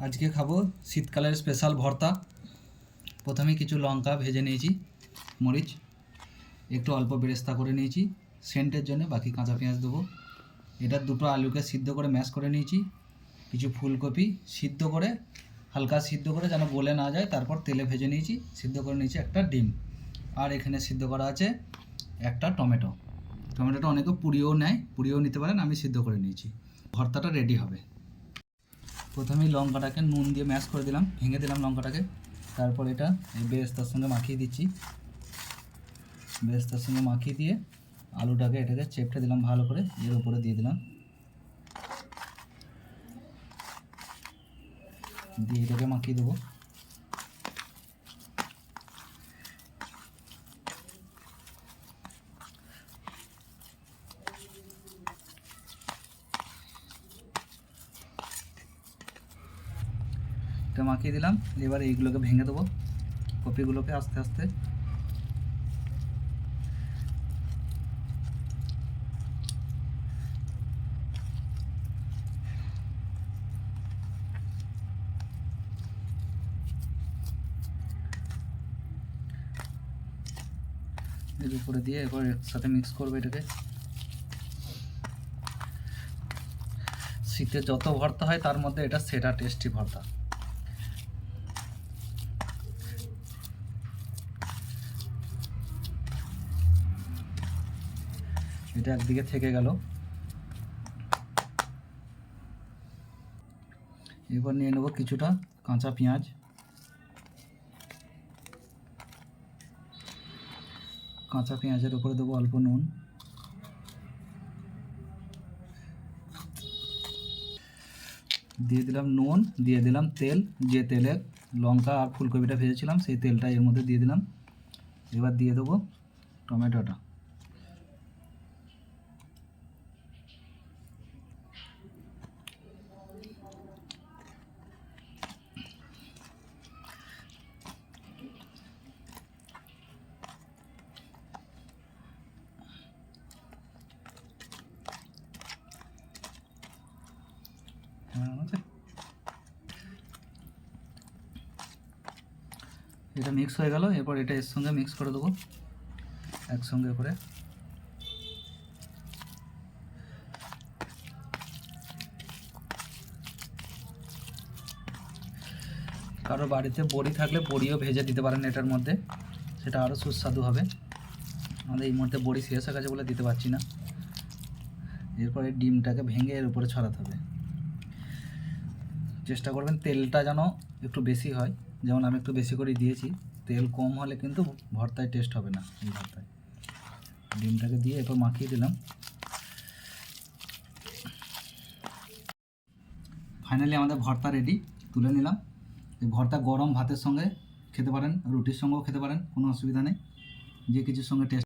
আজকে খাবো শীতকালের স্পেশাল ভর্তা। প্রথমে কিছু লঙ্কা ভেজে নিয়েছি, মরিচ একটু অল্প বেরেস্তা করে নিয়েছি সেন্টের জন্য, বাকি কাঁচা পেঁয়াজ দেবো। এটা দুটো আলুকে সিদ্ধ করে ম্যাশ করে নিয়েছি, কিছু ফুলকপি সিদ্ধ করে হালকা সিদ্ধ করে যেন গলে না যায়, তারপর তেলে ভেজে নিয়েছি, সিদ্ধ করে নিয়েছি একটা ডিম। আর এখানে সিদ্ধ করা আছে একটা টমেটো। টমেটোটা অনেকে পুড়িয়েও নেয়, পুড়িয়েও নিতে পারেন, আমি সিদ্ধ করে নিয়েছি। ভর্তাটা রেডি হবে। প্রথমেই লঙ্কাটাকে নুন দিয়ে ম্যাশ করে দিলাম, ভেঙে দিলাম লঙ্কাটাকে। তারপর এটা বেরেস্তার সঙ্গে মাখিয়ে দিচ্ছি। বেরেস্তার সঙ্গে মাখিয়ে দিয়ে আলুটাকে এটাকে চেপটে দিলাম ভালো করে, এর উপরে দিয়ে দিলাম, দিয়ে এটাকে মাখিয়ে দেবো। এটা মাখিয়ে দিলাম, এবার এইগুলোকে ভেঙে দেবো, কপিগুলোকে আস্তে আস্তে। এর উপরে দিয়ে এবার একসাথে মিক্স করবো এটাকে। শীতে যত ভর্তা হয় তার মধ্যে এটা সেরা টেস্টি ভর্তা। এটা একদিকে থেকে গেল। এবার নিয়ে নেব কিছুটা কাঁচা পেঁয়াজ, কাঁচা পেঁয়াজের উপরে দেবো অল্প নুন, দিয়ে দিলাম নুন, দিয়ে দিলাম তেল, যে তেলে লঙ্কা আর ফুলকপিটা ভেজেছিলাম সেই তেলটা এর মধ্যে দিয়ে দিলাম। এবার দিয়ে দেবো টমেটোটা। এটা মিক্স হয়ে গেল, এরপর এটা এর সঙ্গে মিক্স করে দেবো একসঙ্গে করে। কারো বাড়িতে বড়ি থাকলে বড়িও ভেজে দিতে পারেন এটার মধ্যে, সেটা আরও সুস্বাদু হবে। আমাদের এই মুহূর্তে বড়ি শেষ হয়ে গেছে বলে দিতে পারছি না। এরপরে ডিমটাকে ভেঙে এর উপরে ছড়াতে হবে। চেষ্টা করবেন তেলটা যেন একটু বেশি হয়, যেমন আমি একটু বেশি করে দিয়েছি। তেল কম হলে কিন্তু ভর্তায় টেস্ট হবে না এই ভর্তায়। ডিমটাকে দিয়ে এরপর মাখিয়ে দিলাম। ফাইনালি আমাদের ভর্তা রেডি, তুলে নিলাম। এই ভর্তা গরম ভাতের সঙ্গে খেতে পারেন, রুটির সঙ্গেও খেতে পারেন, কোনো অসুবিধা নেই, যে কিছুর সঙ্গে টেস্ট